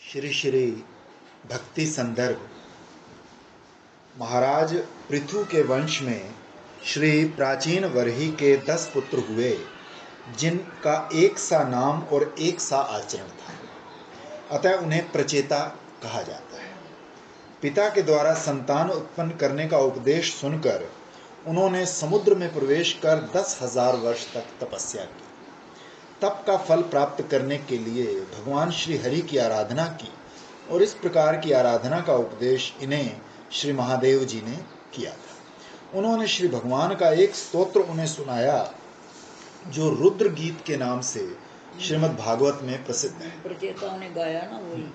श्री श्री भक्ति संदर्भ। महाराज पृथु के वंश में श्री प्राचीन वर्ही के 10 पुत्र हुए, जिनका एक सा नाम और एक सा आचरण था, अतः उन्हें प्रचेता कहा जाता है। पिता के द्वारा संतान उत्पन्न करने का उपदेश सुनकर उन्होंने समुद्र में प्रवेश कर 10,000 वर्ष तक तपस्या की। तप का फल प्राप्त करने के लिए भगवान श्री हरि की आराधना की और इस प्रकार की आराधना का उपदेश इन्हें श्री महादेव जी ने किया था। उन्होंने श्री भगवान का एक स्तोत्र उन्हें सुनाया जो रुद्र गीत के नाम से श्रीमद् भागवत में प्रसिद्ध है। प्रचेता ने गाया ना वही।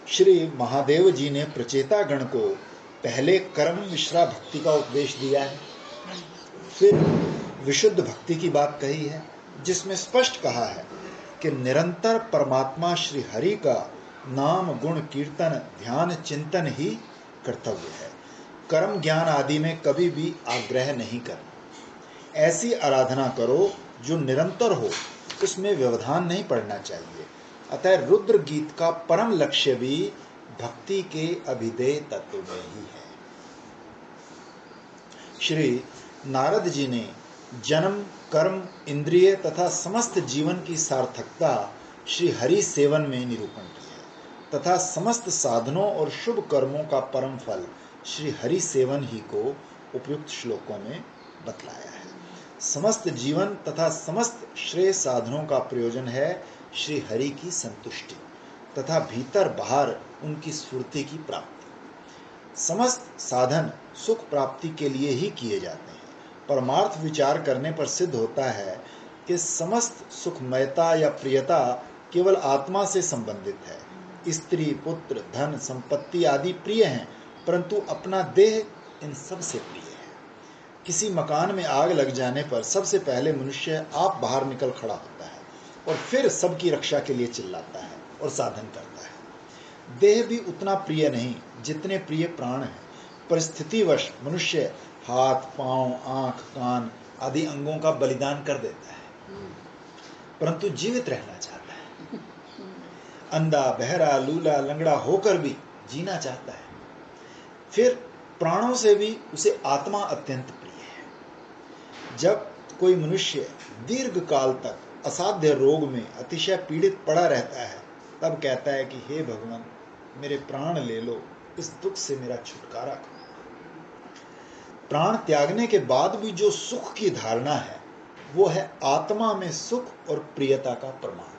श्री महादेव जी ने प्रचेता गण को पहले कर्म मिश्रा भक्ति का उपदेश दिया है, फिर विशुद्ध भक्ति की बात कही है, जिसमें स्पष्ट कहा है कि निरंतर परमात्मा श्री हरि का नाम गुण कीर्तन ध्यान चिंतन ही कर्तव्य है। कर्म ज्ञान आदि में कभी भी आग्रह नहीं करना। ऐसी आराधना करो जो निरंतर हो, उसमें व्यवधान नहीं पड़ना चाहिए। अतः रुद्र गीत का परम लक्ष्य भी भक्ति के अभिधेय तत्व में ही है। श्री नारद जी ने जन्म कर्म इंद्रिय तथा समस्त जीवन की सार्थकता श्री हरि सेवन में निरूपण की है तथा समस्त साधनों और शुभ कर्मों का परम फल श्री हरि सेवन ही को उपयुक्त श्लोकों में बतलाया है। समस्त जीवन तथा समस्त श्रेय साधनों का प्रयोजन है श्री हरि की संतुष्टि तथा भीतर बाहर उनकी स्फूर्ति की प्राप्ति। समस्त साधन सुख प्राप्ति के लिए ही किए जाते हैं। परमार्थ विचार करने पर सिद्ध होता है कि समस्त सुखमयता या प्रियता केवल आत्मा से संबंधित है। स्त्री पुत्र धन संपत्ति आदि प्रिय हैं, परंतु अपना देह इन सब से प्रिय है। किसी मकान में आग लग जाने पर सबसे पहले मनुष्य आप बाहर निकल खड़ा होता है और फिर सबकी रक्षा के लिए चिल्लाता है और साधन करता है। देह भी उतना प्रिय नहीं जितने प्रिय प्राण हैं। परिस्थितिवश मनुष्य हाथ पांव आंख कान आदि अंगों का बलिदान कर देता है, परंतु जीवित रहना चाहता है। अंधा बहरा लूला लंगड़ा होकर भी जीना चाहता है। फिर प्राणों से भी उसे आत्मा अत्यंत प्रिय है। जब कोई मनुष्य दीर्घ काल तक असाध्य रोग में अतिशय पीड़ित पड़ा रहता है, तब कहता है कि हे भगवान, मेरे प्राण ले लो, इस दुख से मेरा छुटकारा करो। प्राण त्यागने के बाद भी जो सुख की धारणा है, वो है आत्मा में सुख और प्रियता का प्रमाण।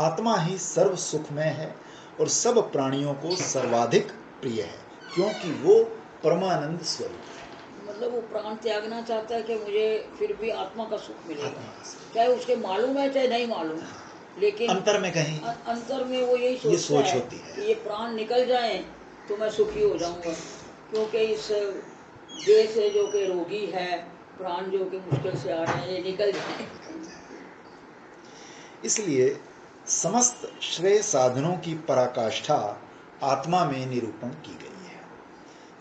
आत्मा ही सर्व सुखमय है और सब प्राणियों को सर्वाधिक प्रिय है, क्योंकि वो परमानंद स्वरूप है। मतलब वो प्राण त्यागना चाहता है कि मुझे फिर भी आत्मा का सुख मिलेगा, चाहे उसके मालूम है चाहे नहीं मालूम है, लेकिन अंतर में कहीं अंतर में वो यही सोच होती है कि ये प्राण निकल जाए तो मैं सुखी हो जाऊंगा, क्योंकि इस देह से जो कि रोगी है, प्राण जो कि मुश्किल से आ रहे हैं, ये निकल जाए। इसलिए समस्त श्रेय साधनों की पराकाष्ठा आत्मा में निरूपण की गई है।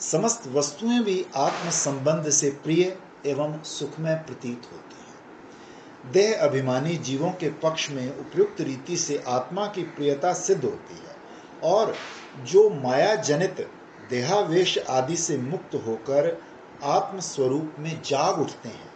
समस्त वस्तुएं भी आत्म संबंध से प्रिय एवं सुखमय प्रतीत होती हैं। देह अभिमानी जीवों के पक्ष में उपयुक्त रीति से आत्मा की प्रियता सिद्ध होती है, और जो माया जनित देहावेश आदि से मुक्त होकर आत्म स्वरूप में जाग उठते हैं,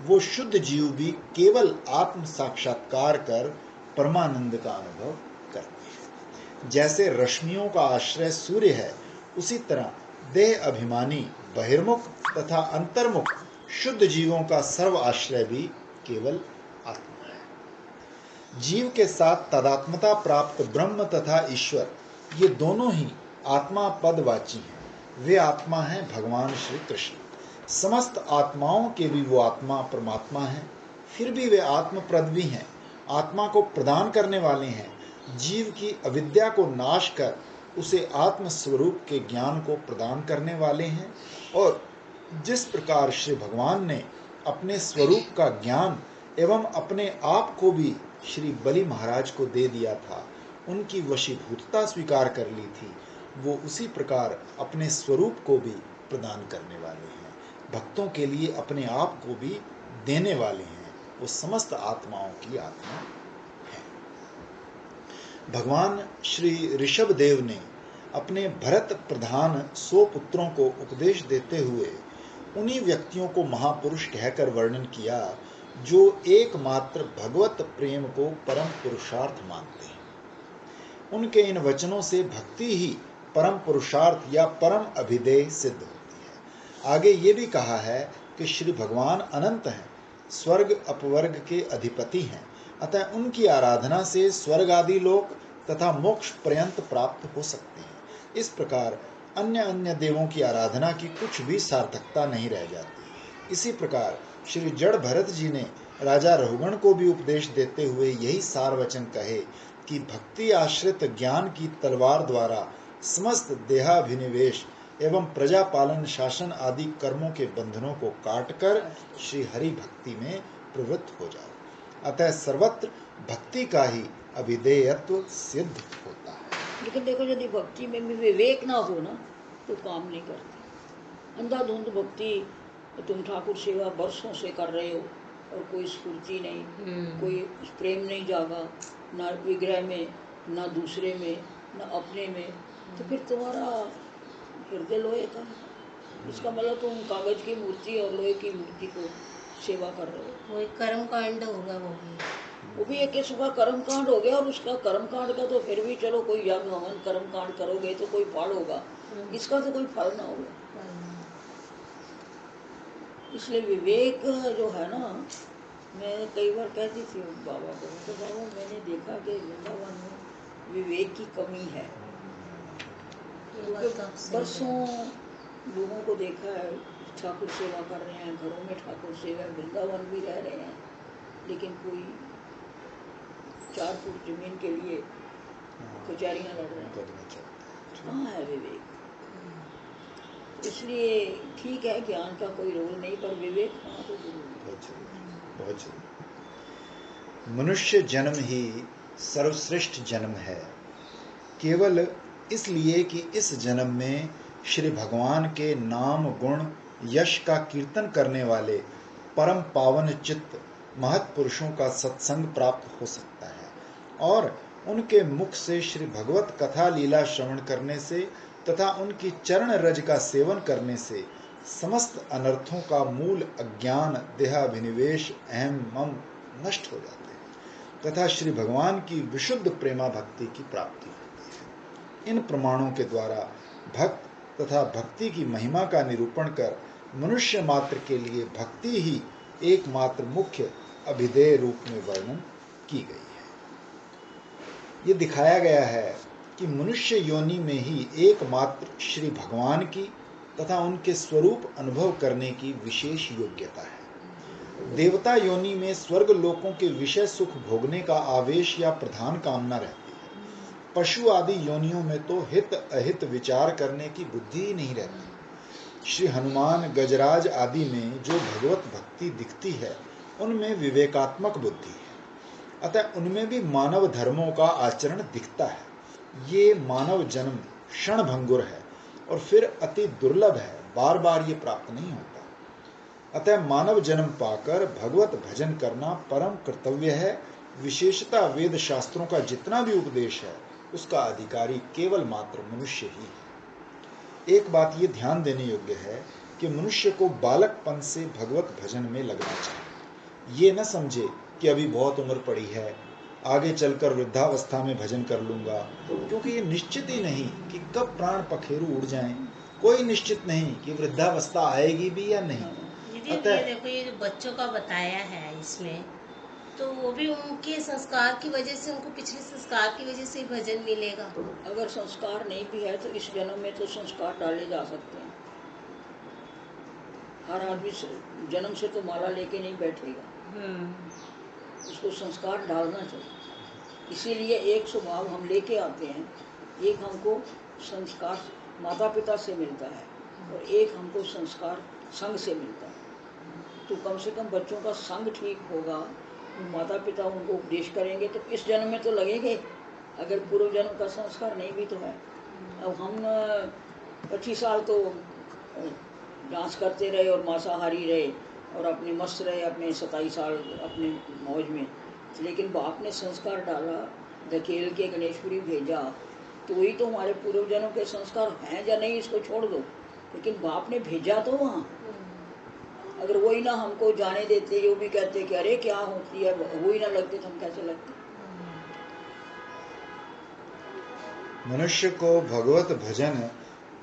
वो शुद्ध जीव भी केवल आत्म साक्षात्कार कर परमानंद का अनुभव करते हैं। जैसे रश्मियों का आश्रय सूर्य है, उसी तरह देह अभिमानी बहिर्मुख तथा अंतर्मुख शुद्ध जीवों का सर्व आश्रय भी केवल आत्मा है। जीव के साथ तादात्म्यता प्राप्त ब्रह्म तथा ईश्वर, ये दोनों ही आत्मा पदवाची हैं। वे आत्मा हैं भगवान श्री कृष्ण। समस्त आत्माओं के भी वो आत्मा परमात्मा हैं, फिर भी वे आत्मप्रद भी हैं, आत्मा को प्रदान करने वाले हैं। जीव की अविद्या को नाश कर उसे आत्म स्वरूप के ज्ञान को प्रदान करने वाले हैं। और जिस प्रकार श्री भगवान ने अपने स्वरूप का ज्ञान एवं अपने आप को भी श्री बलि महाराज को दे दिया था, उनकी वशीभूतता स्वीकार कर ली थी, वो उसी प्रकार अपने स्वरूप को भी प्रदान करने वाले हैं। भक्तों के लिए अपने आप को भी देने वाले हैं। वो समस्त आत्माओं की आत्मा है। भगवान श्री ऋषभ देव ने अपने भरत प्रधान 100 पुत्रों को उपदेश देते हुए उन्हीं व्यक्तियों को महापुरुष कहकर वर्णन किया जो एकमात्र भगवत प्रेम को परम पुरुषार्थ मानते हैं। उनके इन वचनों से भक्ति ही परम पुरुषार्थ या परम अभिधेय सिद्ध होती है। आगे ये भी कहा है कि श्री भगवान अनंत हैं, स्वर्ग अपवर्ग के अधिपति हैं, अतः उनकी आराधना से स्वर्ग आदि लोक तथा मोक्ष पर्यंत प्राप्त हो सकते हैं। इस प्रकार अन्य अन्य देवों की आराधना की कुछ भी सार्थकता नहीं रह जाती। इसी प्रकार श्री जड़ भरत जी ने राजा रहुगण को भी उपदेश देते हुए यही सार वचन कहे कि भक्ति आश्रित ज्ञान की तलवार द्वारा समस्त देहाभिनिवेश एवं प्रजा पालन शासन आदि कर्मों के बंधनों को काटकर श्री हरि भक्ति में प्रवृत्त हो जाओ। अतः सर्वत्र भक्ति का ही अभिधेयत्व सिद्ध होता है। लेकिन देखो, यदि भक्ति में भी विवेक ना हो ना तो काम नहीं करती। अंधाधुंध भक्ति, तुम ठाकुर सेवा वर्षों से कर रहे हो और कोई स्फूर्ति नहीं, कोई प्रेम नहीं जागा, ना विग्रह में, ना दूसरे में, ना अपने में, तो फिर तुम्हारा हृदय लोहे का है। इसका मतलब तुम कागज की मूर्ति और लोहे की मूर्ति को सेवा कर रहे हो। वो एक कर्म कांड होगा, वो भी एक किस्म का कर्म कांड हो गया। और उसका कर्म कांड का तो फिर भी चलो, कोई यज्ञ हवन कर्म कांड करोगे तो कोई फल होगा, इसका तो कोई फल ना होगा। इसलिए विवेक जो है ना, मैं कई बार कहती थी बाबा को, तो बाबा मैंने देखा कि वृंदावन में विवेक की कमी है। बरसों लोगों को देखा है ठाकुर सेवा कर रहे हैं, घरों में ठाकुर सेवा, वृंदावन भी रह रहे हैं, लेकिन कोई 4 फुट जमीन के लिए कचहरियाँ लड़ रहे हैं। कहाँ है विवेक? इसलिए ठीक है, ज्ञान का कोई रोल नहीं, पर विवेक होना तो जरूरी है। मनुष्य जन्म ही सर्वश्रेष्ठ जन्म है, केवल इसलिए कि इस जन्म में श्री भगवान के नाम गुण यश का कीर्तन करने वाले परम पावन चित्त महत्पुरुषों का सत्संग प्राप्त हो सकता है, और उनके मुख से श्री भगवत कथा लीला श्रवण करने से तथा उनकी चरण रज का सेवन करने से समस्त अनर्थों का मूल अज्ञान, देहाभिनिवेश, अहम मम नष्ट हो जाते हैं तथा श्री भगवान की विशुद्ध प्रेमा भक्ति की प्राप्ति होती है। इन प्रमाणों के द्वारा भक्त तथा भक्ति की महिमा का निरूपण कर मनुष्य मात्र के लिए भक्ति ही एकमात्र मुख्य अभिधेय रूप में वर्णन की गई है। ये दिखाया गया है कि मनुष्य योनि में ही एकमात्र श्री भगवान की तथा उनके स्वरूप अनुभव करने की विशेष योग्यता है। देवता योनि में स्वर्ग लोकों के विषय सुख भोगने का आवेश या प्रधान कामना रहती है। पशु आदि योनियों में तो हित अहित विचार करने की बुद्धि ही नहीं रहती। श्री हनुमान, गजराज आदि में जो भगवत भक्ति दिखती है, उनमें विवेकात्मक बुद्धि है, अतः उनमें भी मानव धर्मों का आचरण दिखता है। ये मानव जन्म क्षणभंगुर है और फिर अति दुर्लभ है, बार बार ये प्राप्त नहीं होता। अतः मानव जन्म पाकर भगवत भजन करना परम कर्तव्य है। विशेषतः वेद शास्त्रों का जितना भी उपदेश है, उसका अधिकारी केवल मात्र मनुष्य ही है। एक बात ये ध्यान देने योग्य है कि मनुष्य को बालकपन से भगवत भजन में लगना चाहिए। ये न समझे कि अभी बहुत उम्र पड़ी है, आगे चलकर वृद्धावस्था में भजन कर लूंगा, क्योंकि ये निश्चित ही नहीं कि कब प्राण पखेरु उड़ जाएं। कोई निश्चित नहीं कि वृद्धावस्था आएगी भी या नहीं। अतः देखो, ये जो बच्चों का बताया है इसमें, तो वो भी उनके संस्कार की वजह से, उनको पिछले संस्कार की वजह से भजन मिलेगा। अगर संस्कार नहीं भी है तो इस जन्म में तो संस्कार डाले जा सकते हैं। हर आदमी जन्म से तो माला लेके नहीं बैठेगा, उसको संस्कार डालना चाहिए। इसीलिए एक स्वभाव हम लेके आते हैं, एक हमको संस्कार माता पिता से मिलता है और एक हमको संस्कार संग से मिलता है। तो कम से कम बच्चों का संग ठीक होगा, माता पिता उनको उपदेश करेंगे तो इस जन्म में तो लगेंगे। अगर पूर्व जन्म का संस्कार नहीं भी तो है। अब हम 25 साल तो डांस करते रहे और मांसाहारी रहे और अपने मस्त रहे अपने 27 साल अपने मौज में, लेकिन बाप ने संस्कार डाला धकेल के गणेशपुरी भेजा, तो वही तो हमारे पूर्वजनों के संस्कार हैं या नहीं इसको छोड़ दो, लेकिन बाप ने भेजा तो वहाँ। अगर वही ना हमको जाने देते, वो भी कहते कि अरे क्या होती है, वही ना लगते तो हम कैसे लगते। मनुष्य को भगवत भजन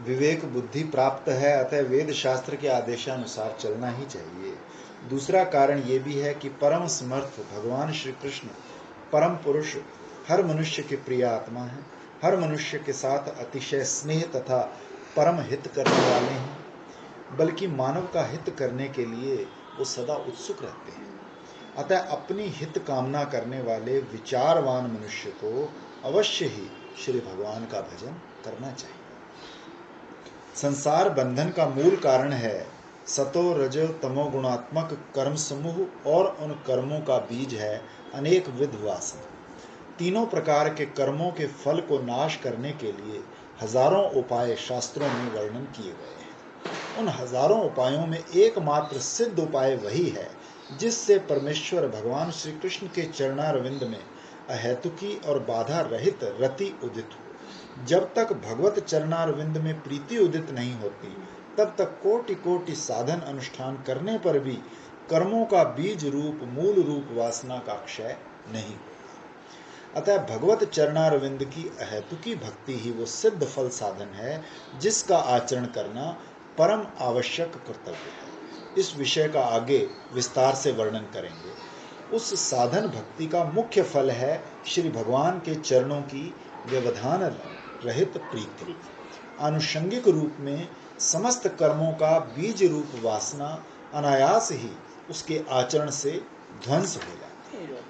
विवेक बुद्धि प्राप्त है, अतः वेद शास्त्र के आदेशानुसार चलना ही चाहिए। दूसरा कारण ये भी है कि परम समर्थ भगवान श्री कृष्ण परम पुरुष हर मनुष्य के प्रिय आत्मा है, हर मनुष्य के साथ अतिशय स्नेह तथा परम हित करने वाले हैं, बल्कि मानव का हित करने के लिए वो सदा उत्सुक रहते हैं। अतः अपनी हित कामना करने वाले विचारवान मनुष्य को अवश्य ही श्री भगवान का भजन करना चाहिए। संसार बंधन का मूल कारण है सतो रजो तमो गुणात्मक कर्म समूह, और उन कर्मों का बीज है अनेक विध वासना। तीनों प्रकार के कर्मों के फल को नाश करने के लिए हजारों उपाय शास्त्रों में वर्णन किए गए हैं। उन हजारों उपायों में एकमात्र सिद्ध उपाय वही है जिससे परमेश्वर भगवान श्री कृष्ण के चरणारविंद में अहेतुकी और बाधा रहित रति उदित हो। जब तक भगवत चरणारविंद में प्रीति उदित नहीं होती, तब तक कोटि कोटि साधन अनुष्ठान करने पर भी कर्मों का बीज रूप मूल रूप वासना का क्षय नहीं होता। अतः भगवत चरणारविंद की अहेतुकी भक्ति ही वो सिद्ध फल साधन है जिसका आचरण करना परम आवश्यक कर्तव्य है। इस विषय का आगे विस्तार से वर्णन करेंगे। उस साधन भक्ति का मुख्य फल है श्री भगवान के चरणों की व्यवधान रहित प्रीति। आनुषंगिक रूप में समस्त कर्मों का बीज रूप वासना अनायास ही उसके आचरण से ध्वंस हो जाती है।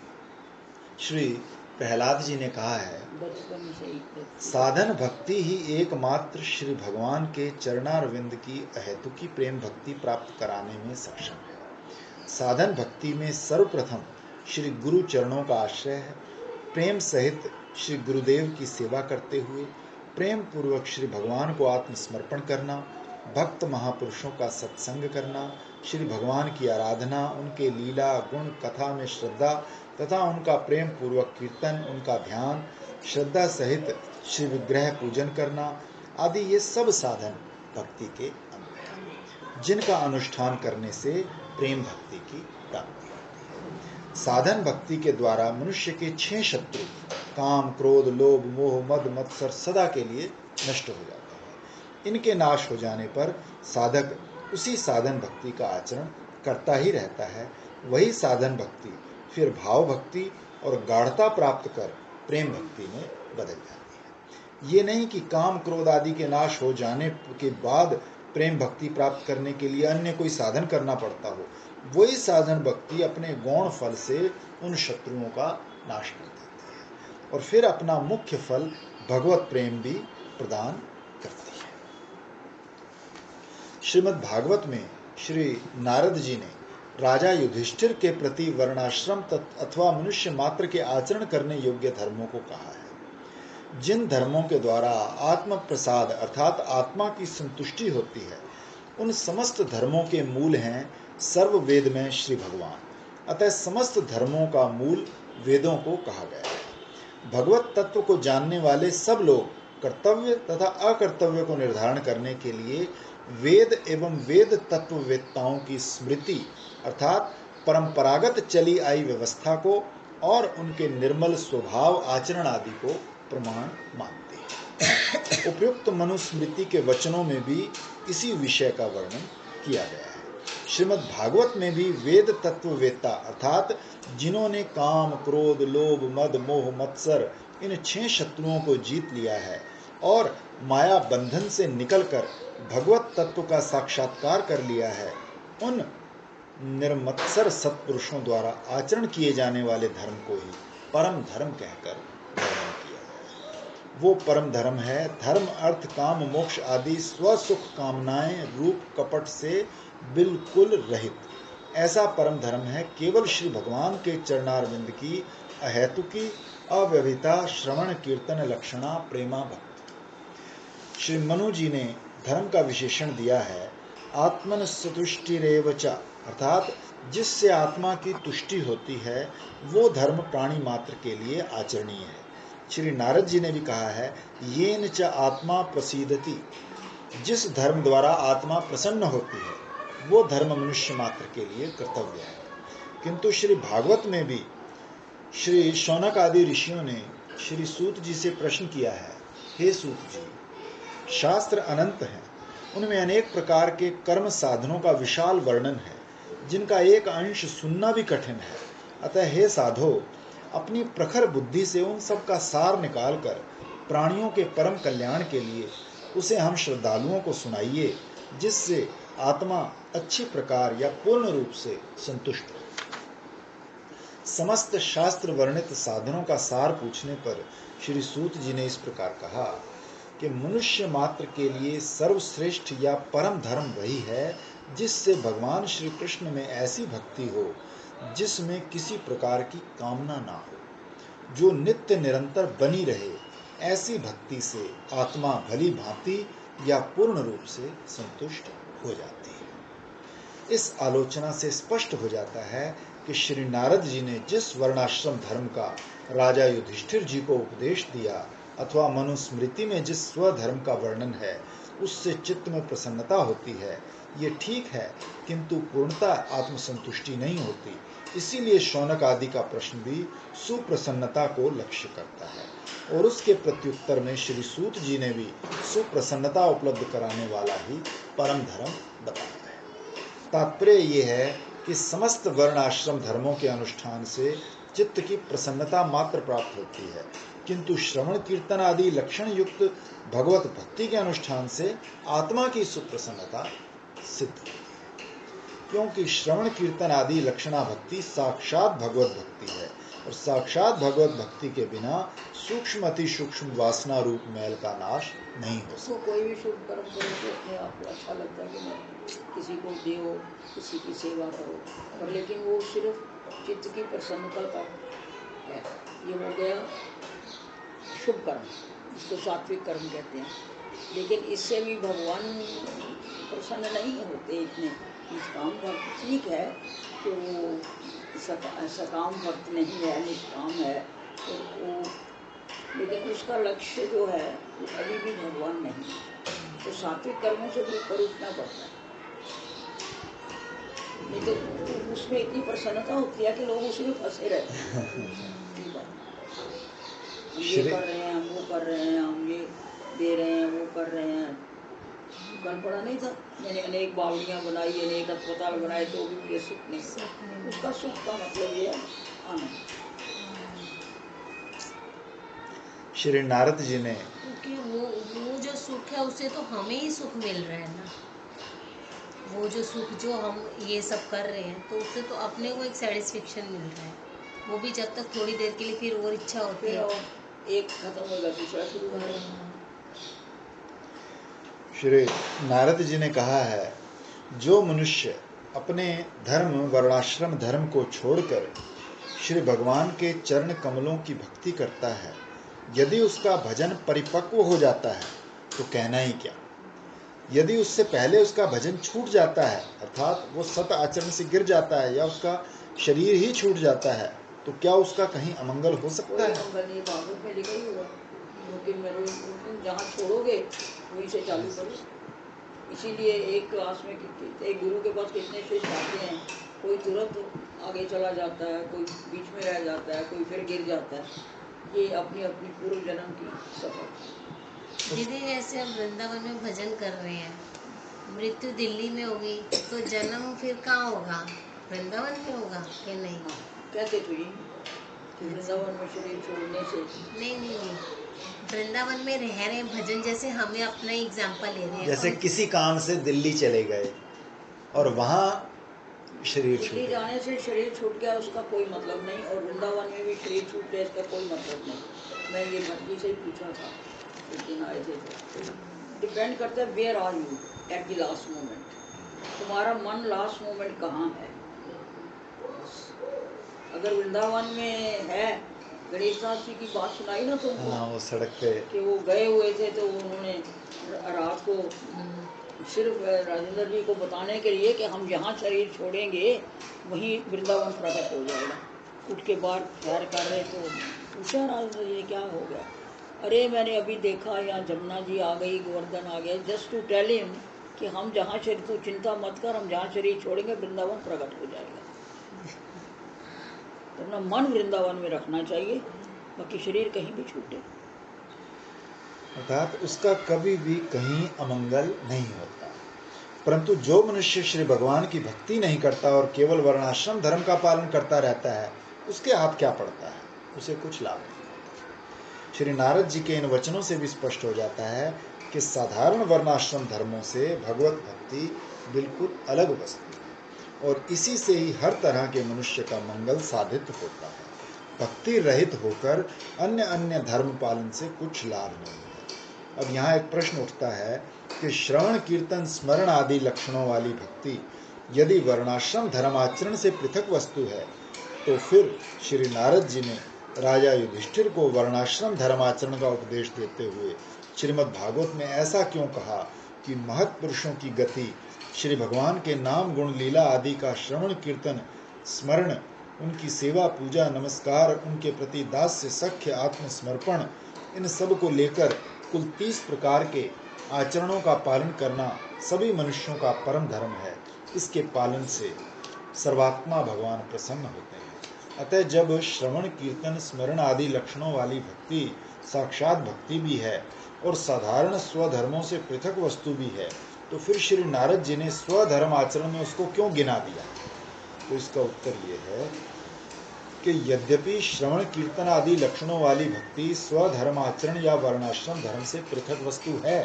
श्री प्रहलाद जी ने कहा है, साधन भक्ति ही एकमात्र श्री भगवान के चरणारविंद की अहेतुकी प्रेम भक्ति प्राप्त कराने में सक्षम है। साधन भक्ति में सर्वप्रथम श्री गुरु चरणों का आश्रय है। प्रेम सहित श्री गुरुदेव की सेवा करते हुए प्रेम पूर्वक श्री भगवान को आत्मसमर्पण करना, भक्त महापुरुषों का सत्संग करना, श्री भगवान की आराधना, उनके लीला गुण कथा में श्रद्धा तथा उनका प्रेम पूर्वक कीर्तन, उनका ध्यान, श्रद्धा सहित श्री विग्रह पूजन करना आदि ये सब साधन भक्ति के अंग हैं, जिनका अनुष्ठान करने से प्रेम भक्ति की प्राप्ति होती है। साधन भक्ति के द्वारा मनुष्य के 6 शत्रु काम, क्रोध, लोभ, मोह, मद, मत्सर सदा के लिए नष्ट हो जाते हैं। इनके नाश हो जाने पर साधक उसी साधन भक्ति का आचरण करता ही रहता है। वही साधन भक्ति फिर भाव भक्ति और गाढ़ता प्राप्त कर प्रेम भक्ति में बदल जाती है। ये नहीं कि काम, क्रोध आदि के नाश हो जाने के बाद प्रेम भक्ति प्राप्त करने के लिए अन्य कोई साधन करना पड़ता हो। वही साधन भक्ति अपने गौण फल से उन शत्रुओं का नाश कर देती है और फिर अपना मुख्य फल भगवत प्रेम भी प्रदान करती है। श्रीमद् भागवत में श्री नारद जी ने राजा युधिष्ठिर के प्रति वर्णाश्रम अथवा मनुष्य मात्र के आचरण करने योग्य धर्मों को कहा है। जिन धर्मों के द्वारा आत्म प्रसाद अर्थात आत्मा की संतुष्टि होती है, उन समस्त धर्मों के मूल हैं सर्व वेद में श्री भगवान। अतः समस्त धर्मों का मूल वेदों को कहा गया है। भगवत तत्व को जानने वाले सब लोग कर्तव्य तथा अकर्तव्य को निर्धारण करने के लिए वेद एवं वेद तत्ववेत्ताओं की स्मृति अर्थात परंपरागत चली आई व्यवस्था को और उनके निर्मल स्वभाव आचरण आदि को प्रमाण मानते हैं। उपयुक्त मनुस्मृति के वचनों में भी इसी विषय का वर्णन किया गया है। श्रीमद् भागवत में भी वेद तत्ववेत्ता अर्थात जिन्होंने काम, क्रोध, लोभ, मद, मोह, मत्सर इन 6 शत्रुओं को जीत लिया है और माया बंधन से निकलकर भगवत तत्व का साक्षात्कार कर लिया है, उन निर्मत्सर सत्पुरुषों द्वारा आचरण किए जाने वाले धर्म को ही परम धर्म कहकर वर्णन किया है। वो परम धर्म है धर्म, अर्थ, काम, मोक्ष आदि स्वसुख कामनाएं रूप कपट से बिल्कुल रहित। ऐसा परम धर्म है केवल श्री भगवान के चरणारविंद की अहेतुकी अव्यभिता श्रवण कीर्तन लक्षणा प्रेमा भक्ति। श्री मनु जी ने धर्म का विशेषण दिया है आत्मन संतुष्टिरेव च, अर्थात जिससे आत्मा की तुष्टि होती है वो धर्म प्राणी मात्र के लिए आचरणीय है। श्री नारद जी ने भी कहा है, येन च आत्मा प्रसीदति, जिस धर्म द्वारा आत्मा प्रसन्न होती है वो धर्म मनुष्य मात्र के लिए कर्तव्य है। किंतु श्री भागवत में भी श्री शौनक आदि ऋषियों ने श्री सूत जी से प्रश्न किया है, हे सूत जी, शास्त्र अनंत हैं, उनमें अनेक प्रकार के कर्म साधनों का विशाल वर्णन है जिनका एक अंश सुनना भी कठिन है। अतः हे साधो, अपनी प्रखर बुद्धि से उन सब का सार निकालकर प्राणियों के परम कल्याण के लिए उसे हम श्रद्धालुओं को सुनाइए, जिससे आत्मा अच्छी प्रकार या पूर्ण रूप से संतुष्ट हो। समस्त शास्त्र वर्णित साधनों का सार पूछने पर श्री सूत जी ने इस प्रकार कहा कि मनुष्य मात्र के लिए सर्वश्रेष्ठ या परम धर्म वही है जिससे भगवान श्री कृष्ण में ऐसी भक्ति हो जिसमें किसी प्रकार की कामना ना हो, जो नित्य निरंतर बनी रहे। ऐसी भक्ति से आत्मा भली भांति या पूर्ण रूप से संतुष्ट हो जाती है। इस आलोचना से स्पष्ट हो जाता है कि श्री नारद जी ने जिस वर्णाश्रम धर्म का राजा युधिष्ठिर जी को उपदेश दिया अथवा मनुस्मृति में जिस स्वधर्म का वर्णन है उससे चित्त में प्रसन्नता होती है, ये ठीक है, किंतु पूर्णता आत्मसंतुष्टि नहीं होती। इसीलिए शौनक आदि का प्रश्न भी सुप्रसन्नता को लक्ष्य करता है और उसके प्रत्युत्तर में श्री सूत जी ने भी सुप्रसन्नता उपलब्ध कराने वाला ही परम धर्म बताया है। तात्पर्य ये है कि समस्त वर्ण आश्रम धर्मों के अनुष्ठान से चित्त की प्रसन्नता मात्र प्राप्त होती है, किंतु श्रवण कीर्तन आदि लक्षण युक्त भगवत भक्ति के अनुष्ठान से आत्मा की सुप्रसन्नता सिद्ध होती है। क्योंकि श्रवण कीर्तन आदि लक्षणा भक्ति साक्षात भगवत भक्ति है और साक्षात भगवत भक्ति के बिना सूक्ष्म अति सूक्ष्म वासना रूप मैल का नाश नहीं हो सकता। कोई भी शुभ कर्म करो तो अपने आप को अच्छा लगता है कि मैं किसी को दो, किसी की सेवा करो, और लेकिन वो सिर्फ चित्त की प्रसन्नता का है। ये हो गया शुभ कर्म, इसको सात्विक कर्म कहते हैं। लेकिन इससे भी भगवान प्रसन्न नहीं होते इतने। निष्काम भक्त ठीक है कि वो सकाम भक्त नहीं है, निष्काम है, तो वो, लेकिन उसका लक्ष्य जो है वो अभी भी भगवान नहीं है। तो सात्विक कर्मों से भी ऊपर उठना पड़ता है, नहीं तो उसमें इतनी प्रसन्नता होती है कि लोग उसमें फंसे रहते हैं। हम ये कर रहे हैं, हम वो कर रहे हैं, हम ये दे रहे हैं, वो कर रहे हैं। कल पड़ा नहीं था, मैंने अनेक बावड़ियाँ बनाई, अनेक अस्पताल बनाए, तो भी मुझे सुख नहीं। उसका सुख का मतलब ये है आनंद। श्री नारद जी ने, क्योंकि वो जो सुख है उसे तो हमें ही सुख मिल रहा है ना। वो जो सुख जो हम ये सब कर रहे हैं तो उससे तो अपने को एक सेटिस्फेक्शन मिल रहा है, वो भी जब तक थोड़ी देर के लिए, फिर और इच्छा होती है, एक खत्म होगा दूसरा शुरू होगा। श्री नारद जी ने कहा है, जो मनुष्य अपने धर्म वर्णाश्रम धर्म को छोड़कर श्री भगवान के चरण कमलों की भक्ति करता है, यदि उसका भजन परिपक्व हो जाता है तो कहना ही क्या। यदि उससे पहले उसका भजन छूट जाता है, अर्थात वो सत आचरण से गिर जाता है या उसका शरीर ही छूट जाता है, तो क्या उसका कहीं अमंगल हो सकता है? भागवत में लिखा ही होगा, जहाँ छोड़ोगे वहीं से चालू करो। इसीलिए एक क्लास में एक गुरु के पास कितने शिष्य आते हैं, कोई तुरंत आगे चला जाता है, कोई बीच में रह जाता है, कोई फिर गिर जाता है। ये अपनी अपनी पूर्व जन्म की सफर। दीदी वैसे अब वृंदावन में भजन कर रहे हैं, मृत्यु दिल्ली में होगी तो जन्म फिर कहाँ होगा? वृंदावन में होगा कि नहीं? हाँ, कहते तो ये वृंदावन में शरीर छोड़ने से नहीं, वृंदावन में रह रहे हैं भजन, जैसे हमें अपना एग्जाम्पल ले रहे हैं। जैसे किसी काम से दिल्ली चले गए और वहाँ शरीर छूट दिल्ली जाने से शरीर छूट गया उसका कोई मतलब नहीं, और वृंदावन में भी शरीर छूट गया इसका कोई मतलब नहीं। मैं ये भक्ति से ही पूछा था एक दिन आए थे, डिपेंड करता है where are you at the last moment. तुम्हारा मन लास्ट मोमेंट कहाँ है। अगर वृंदावन में है, गणेश दास जी की बात सुनाई ना तुमको, हाँ, वो सड़क पे कि वो गए हुए थे तो उन्होंने रात को सिर्फ राजेंद्र जी को बताने के लिए कि हम जहाँ शरीर छोड़ेंगे वहीं वृंदावन प्रकट हो जाएगा। उठ के बाहर सैर कर रहे तो पूछा राजा ये क्या हो गया? अरे मैंने अभी देखा यहाँ जमुना जी आ गई, गोवर्धन आ गया, जस्ट टू टेल हिम कि हम जहाँ शरीर, तू चिंता मत कर, हम जहाँ शरीर छोड़ेंगे वृंदावन प्रकट हो जाएगा। तो अपना मन वृंदावन में रखना चाहिए, बाकी शरीर कहीं भी छूटे। अर्थात उसका कभी भी कहीं अमंगल नहीं होता। परंतु जो मनुष्य श्री भगवान की भक्ति नहीं करता और केवल वर्णाश्रम धर्म का पालन करता रहता है, उसके हाथ क्या पड़ता है? उसे कुछ लाभ नहीं होता। श्री नारद जी के इन वचनों से भी स्पष्ट हो जाता है कि साधारण वर्णाश्रम धर्मों से भगवत भक्ति बिल्कुल अलग वस्तु है और इसी से ही हर तरह के मनुष्य का मंगल साधित होता है। भक्ति रहित होकर अन्य अन्य धर्म पालन से कुछ लाभ नहीं है। अब यहाँ एक प्रश्न उठता है कि श्रवण कीर्तन स्मरण आदि लक्षणों वाली भक्ति यदि वर्णाश्रम धर्माचरण से पृथक वस्तु है, तो फिर श्री नारद जी ने राजा युधिष्ठिर को वर्णाश्रम धर्माचरण का उपदेश देते हुए श्रीमद् भागवत में ऐसा क्यों कहा कि महत् पुरुषों की गति श्री भगवान के नाम गुण लीला आदि का श्रवण कीर्तन स्मरण, उनकी सेवा पूजा नमस्कार, उनके प्रति दास्य सख्य आत्मसमर्पण, इन सब को लेकर कुल 30 प्रकार के आचरणों का पालन करना सभी मनुष्यों का परम धर्म है। इसके पालन से सर्वात्मा भगवान प्रसन्न होते हैं। अतः जब श्रवण कीर्तन स्मरण आदि लक्षणों वाली भक्ति साक्षात भक्ति भी है और साधारण स्वधर्मों से पृथक वस्तु भी है, तो फिर श्री नारद जी ने स्वधर्म आचरण में उसको क्यों गिना दिया? तो इसका उत्तर ये है कि यद्यपि श्रवण कीर्तन आदि लक्षणों वाली भक्ति स्वधर्म आचरण या वर्णाश्रम धर्म से पृथक वस्तु है,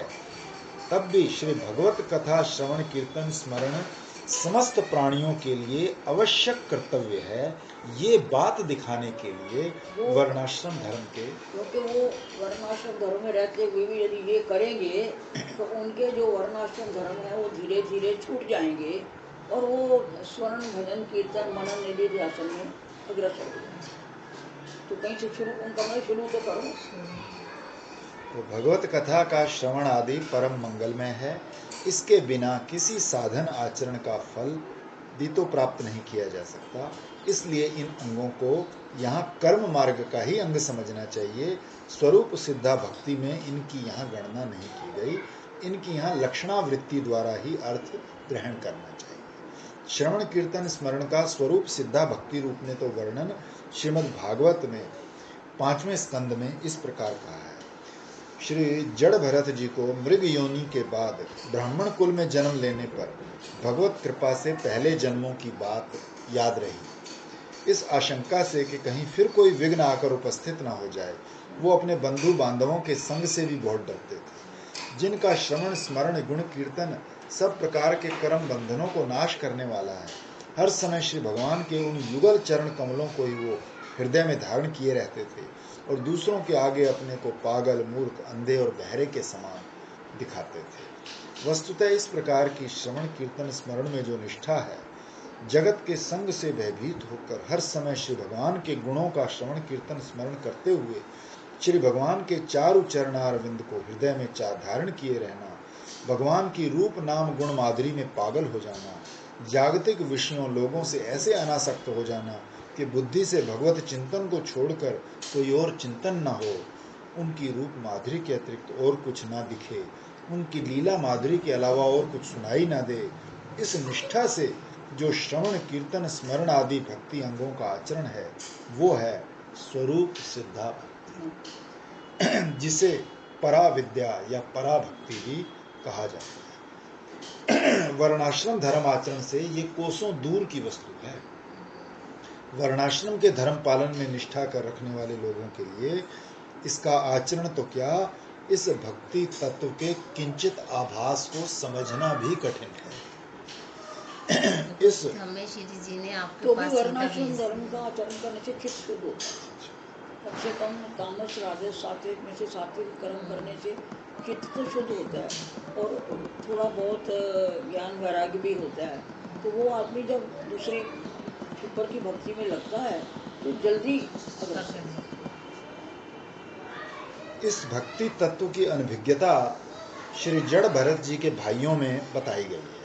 तब भी श्री भगवत कथा श्रवण कीर्तन स्मरण समस्त प्राणियों के लिए आवश्यक कर्तव्य है, ये बात दिखाने के लिए वर्णाश्रम धर्म के, क्योंकि वो वर्णाश्रम धर्म में रहते हुए भी यदि ये करेंगे तो उनके जो वर्णाश्रम धर्म है वो धीरे धीरे छूट जाएंगे और वो स्वर्ण भजन कीर्तन मनन निधि ध्यान में अग्रसर हो जाएंगे। तो कहीं से शुरू उनका मैं शुरू तो करूँ। तो भगवत कथा का श्रवण आदि परम मंगलमय है। इसके बिना किसी साधन आचरण का फल भी तो प्राप्त नहीं किया जा सकता। इसलिए इन अंगों को यहाँ कर्म मार्ग का ही अंग समझना चाहिए। स्वरूप सिद्धा भक्ति में इनकी यहाँ गणना नहीं की गई, इनकी यहाँ लक्षणावृत्ति द्वारा ही अर्थ ग्रहण करना चाहिए। श्रवण कीर्तन स्मरण का स्वरूप सिद्धा भक्ति रूप में तो वर्णन श्रीमद् भागवत में 5वें स्कंद में इस प्रकार कहा है। श्री जड़ भरत जी को मृग योनि के बाद ब्राह्मण कुल में जन्म लेने पर भगवत कृपा से पहले जन्मों की बात याद रही। इस आशंका से कि कहीं फिर कोई विघ्न आकर उपस्थित न हो जाए, वो अपने बंधु बांधवों के संग से भी बहुत डरते थे। जिनका श्रवण स्मरण गुण कीर्तन सब प्रकार के कर्म बंधनों को नाश करने वाला है, हर समय श्री भगवान के उन युगल चरण कमलों को ही वो हृदय में धारण किए रहते थे और दूसरों के आगे अपने को पागल, मूर्ख, अंधे और बहरे के समान दिखाते थे। वस्तुतः इस प्रकार की श्रवण कीर्तन स्मरण में जो निष्ठा है, जगत के संग से भयभीत होकर हर समय श्री भगवान के गुणों का श्रवण कीर्तन स्मरण करते हुए श्री भगवान के चारु चरणारविंद को हृदय में धारण किए रहना, भगवान की रूप नाम गुण माधुरी में पागल हो जाना, जागतिक विषयों लोगों से ऐसे अनासक्त हो जाना कि बुद्धि से भगवत चिंतन को छोड़कर कोई और चिंतन न हो, उनकी रूप माधुरी के अतिरिक्त और कुछ ना दिखे, उनकी लीला माधुरी के अलावा और कुछ सुनाई ना दे, इस निष्ठा से जो श्रवण कीर्तन स्मरण आदि भक्ति अंगों का आचरण है, वो है स्वरूप सिद्धा भक्ति, जिसे परा विद्या या परा भक्ति भी कहा जाता है। वर्णाश्रम धर्म आचरण से ये कोसों दूर की वस्तु है। वर्णाश्रम के धर्म पालन में निष्ठा कर रखने वाले लोगों के लिए इसका आचरण तो क्या, इस भक्ति तत्व के किंचित आभास को समझना भी कठिन है। इस जी ने आपके तो पास भी वर्णाश्रम धर्म का आचरण करने से चित्त शुद्ध होता है। कम से कम तामस राजस सात्विक में से सात्विक कर्म करने से चित्त तो शुद्ध होता है और थोड़ा बहुत ज्ञान वैराग्य भी होता है। तो वो आदमी जब दूसरे ऊपर की भक्ति में लगता है तो जल्दी इस भक्ति तत्व की अनभिज्ञता श्री जड़ भरत जी के भाइयों में बताई गई है।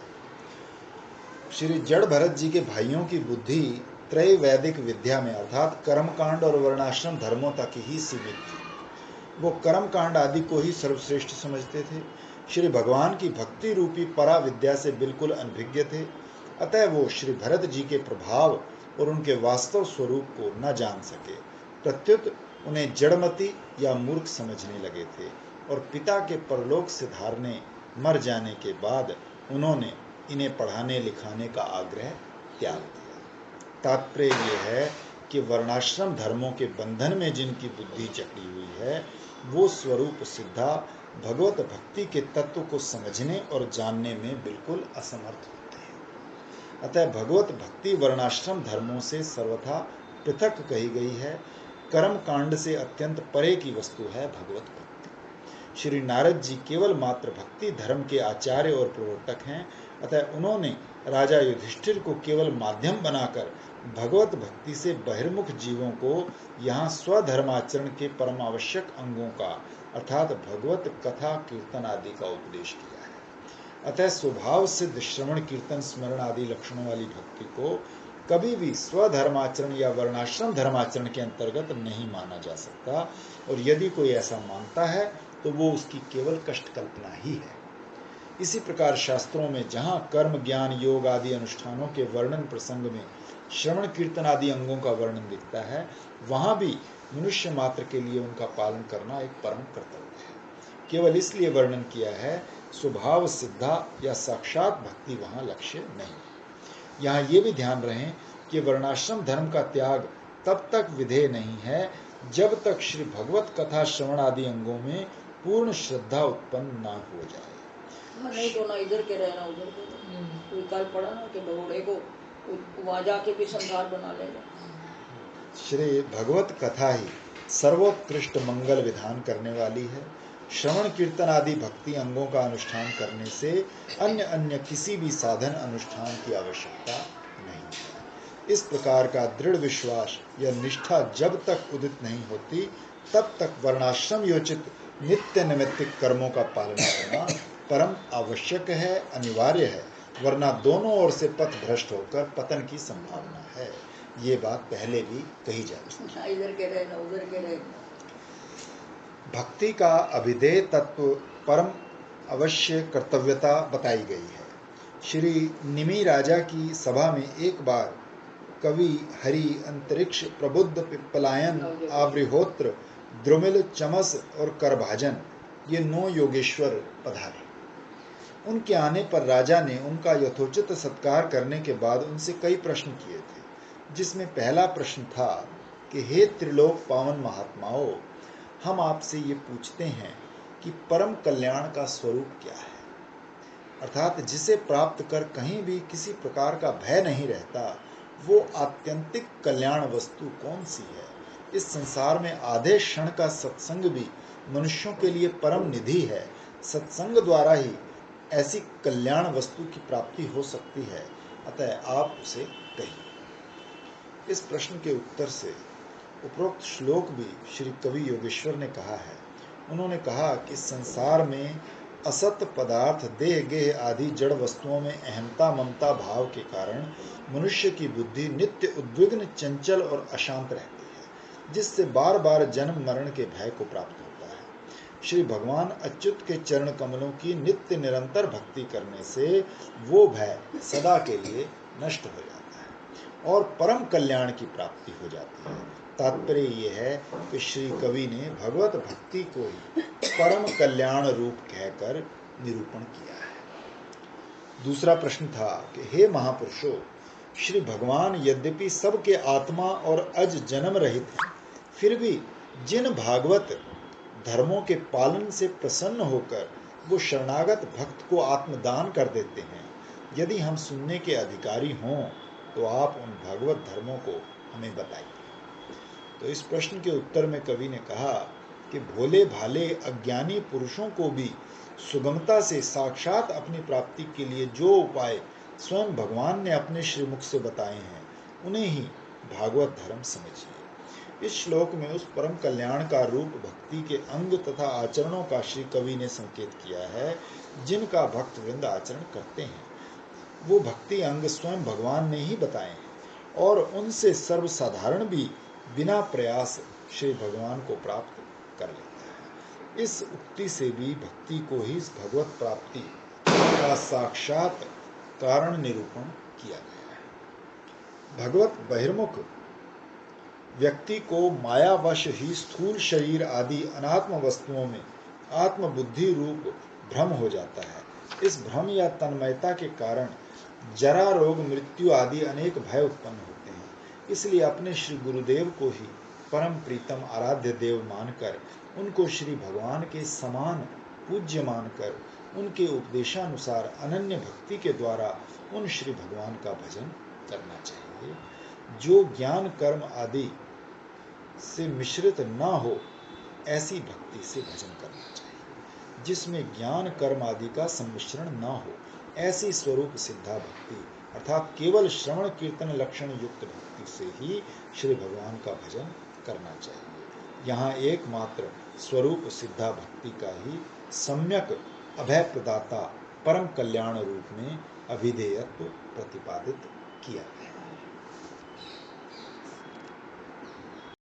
श्री जड़ भरत जी के भाइयों की बुद्धि त्रय वैदिक विद्या में अर्थात कर्मकांड और वर्णाश्रम धर्मों तक ही सीमित थी। वो कर्मकांड आदि को ही सर्वश्रेष्ठ समझते थे। श्री भगवान की भक्ति रूपी परा विद्या से बिल्कुल अनभिज्ञ थे। अतः वो श्री भरत जी के प्रभाव और उनके वास्तव स्वरूप को न जान सके, प्रत्युत उन्हें जड़मती या मूर्ख समझने लगे थे और पिता के परलोक से धारने मर जाने के बाद उन्होंने इन्हें पढ़ाने लिखाने का आग्रह त्याग दिया। तात्पर्य यह है कि वर्णाश्रम धर्मों के बंधन में जिनकी बुद्धि जकड़ी हुई है वो स्वरूप सिद्धा भगवत भक्ति के तत्व को समझने और जानने में बिल्कुल असमर्थ होते हैं। अतः भगवत भक्ति वर्णाश्रम धर्मों से सर्वथा पृथक कही गई है। कर्म कांड से अत्यंत परे की वस्तु है भगवत भक्ति। श्री नारद जी केवल मात्र भक्ति धर्म के आचार्य और प्रवर्तक हैं। अतः उन्होंने राजा युधिष्ठिर को केवल माध्यम बनाकर भगवत भक्ति से बहिर्मुख जीवों को यहाँ स्वधर्माचरण के परम आवश्यक अंगों का अर्थात भगवत कथा कीर्तन आदि का उपदेश किया है। अतः स्वभाव सिद्ध श्रवण कीर्तन स्मरण आदि लक्षणों वाली भक्ति को कभी भी स्वधर्माचरण या वर्णाश्रम धर्माचरण के अंतर्गत नहीं माना जा सकता, और यदि कोई ऐसा मानता है तो वो उसकी केवल कष्ट कल्पना ही है। इसी प्रकार शास्त्रों में जहाँ कर्म ज्ञान योग आदि अनुष्ठानों के वर्णन प्रसंग में श्रवण कीर्तन आदि अंगों का वर्णन दिखता है, वहाँ भी मनुष्य मात्र के लिए उनका पालन करना एक परम कर्तव्य है। केवल इसलिए वर्णन किया है, स्वभाव सिद्धा या साक्षात भक्ति वहाँ लक्ष्य नहीं। यहाँ ये भी ध्यान रहे कि वर्णाश्रम धर्म का त्याग तब तक विधेय नहीं है जब तक श्री भगवत कथा श्रवण आदि अंगों में पूर्ण श्रद्धा उत्पन्न न हो जाए। नहीं तो ना इधर के रहना उधर के। कोई कल पड़ा ना कि बरोड़े को वहाँ जाके भी संसार बना लेगा। श्री भगवत कथा ही सर्वोत्कृष्ट मंगल विधान करने वाली है। श्रवण कीर्तन आदि भक्ति अंगों का अनुष्ठान करने से अन्य किसी भी साधन अनुष्ठान की आवश्यकता नहीं है। इस प्रकार का दृढ़ विश्वास या निष्ठा जब तक उदित नहीं होती तब तक वर्णाश्रम योचित नित्य नैमित्तिक कर्मों का पालन करना परम आवश्यक है, अनिवार्य है, वरना दोनों ओर से पथ भ्रष्ट होकर पतन की संभावना है। ये बात पहले भी कही जा चुकी है। इधर के रहना उधर के रहना। भक्ति का अभिधेय तत्व परम अवश्य कर्तव्यता बताई गई है। श्री निमि राजा की सभा में एक बार कवि हरि अंतरिक्ष प्रबुद्ध पिप्पलायन आवृहोत्र द्रुमिल चमस और करभाजन ये 9 योगेश्वर पधारे। उनके आने पर राजा ने उनका यथोचित सत्कार करने के बाद उनसे कई प्रश्न किए थे, जिसमें पहला प्रश्न था कि हे त्रिलोक पावन महात्माओं, हम आपसे ये पूछते हैं कि परम कल्याण का स्वरूप क्या है, अर्थात जिसे प्राप्त कर कहीं भी किसी प्रकार का भय नहीं रहता, वो आत्यंतिक कल्याण वस्तु कौन सी है। इस संसार में आधे क्षण का सत्संग भी मनुष्यों के लिए परम निधि है। सत्संग द्वारा ही ऐसी कल्याण वस्तु की प्राप्ति हो सकती है, अतः आप उसे कहिए। इस प्रश्न के उत्तर से उपरोक्त श्लोक भी श्री कवि योगेश्वर ने कहा है। उन्होंने कहा कि संसार में असत पदार्थ देह गेह आदि जड़ वस्तुओं में अहमता ममता भाव के कारण मनुष्य की बुद्धि नित्य उद्विग्न चंचल और अशांत रहती है, जिससे बार बार जन्म मरण के भय को प्राप्त होता है। श्री भगवान अच्युत के चरण कमलों की नित्य निरंतर भक्ति करने से वो भय सदा के लिए नष्ट हो जाता है और परम कल्याण की प्राप्ति हो जाती है। तात्पर्य ये है कि श्री कवि ने भगवत भक्ति को ही परम कल्याण रूप कहकर निरूपण किया है। दूसरा प्रश्न था कि हे महापुरुषों, श्री भगवान यद्यपि सबके आत्मा और अज जन्म रहित हैं, फिर भी जिन भागवत धर्मों के पालन से प्रसन्न होकर वो शरणागत भक्त को आत्मदान कर देते हैं, यदि हम सुनने के अधिकारी हों तो आप उन भागवत धर्मों को हमें बताइए। तो इस प्रश्न के उत्तर में कवि ने कहा कि भोले भाले अज्ञानी पुरुषों को भी सुगमता से साक्षात अपनी प्राप्ति के लिए जो उपाय स्वयं भगवान ने अपने श्रीमुख से बताए हैं, उन्हें ही भागवत धर्म समझिए। इस श्लोक में उस परम कल्याण का रूप भक्ति के अंग तथा आचरणों का श्री कवि ने संकेत किया है, जिनका भक्त वृंद आचरण करते हैं। वो भक्ति अंग स्वयं भगवान ने ही बताए हैं। और उनसे सर्वसाधारण भी बिना प्रयास श्री भगवान को प्राप्त कर लेता है। इस उक्ति से भी भक्ति को ही भगवत प्राप्ति का साक्षात कारण निरूपण किया गया है। भगवत बहिर्मुख व्यक्ति को मायावश ही स्थूल शरीर आदि अनात्म वस्तुओं में आत्मबुद्धि रूप भ्रम हो जाता है। इस भ्रम या तन्मयता के कारण जरा, रोग, मृत्यु आदि अनेक भय उत्पन्न होते हैं। इसलिए अपने श्री गुरुदेव को ही परम प्रीतम आराध्य देव मानकर, उनको श्री भगवान के समान पूज्य मानकर, उनके उपदेशानुसार अनन्य भक्ति के द्वारा उन श्री भगवान का भजन करना चाहिए। जो ज्ञान कर्म आदि से मिश्रित न हो, ऐसी भक्ति से भजन करना चाहिए। जिसमें ज्ञान कर्म आदि का सम्मिश्रण न हो, ऐसी स्वरूप सिद्धा भक्ति अर्थात केवल श्रवण कीर्तन लक्षण युक्त भक्ति से ही श्री भगवान का भजन करना चाहिए। यहाँ एकमात्र स्वरूप सिद्धा भक्ति का ही सम्यक अभय प्रदाता परम कल्याण रूप में अभिधेयत्व प्रतिपादित किया है।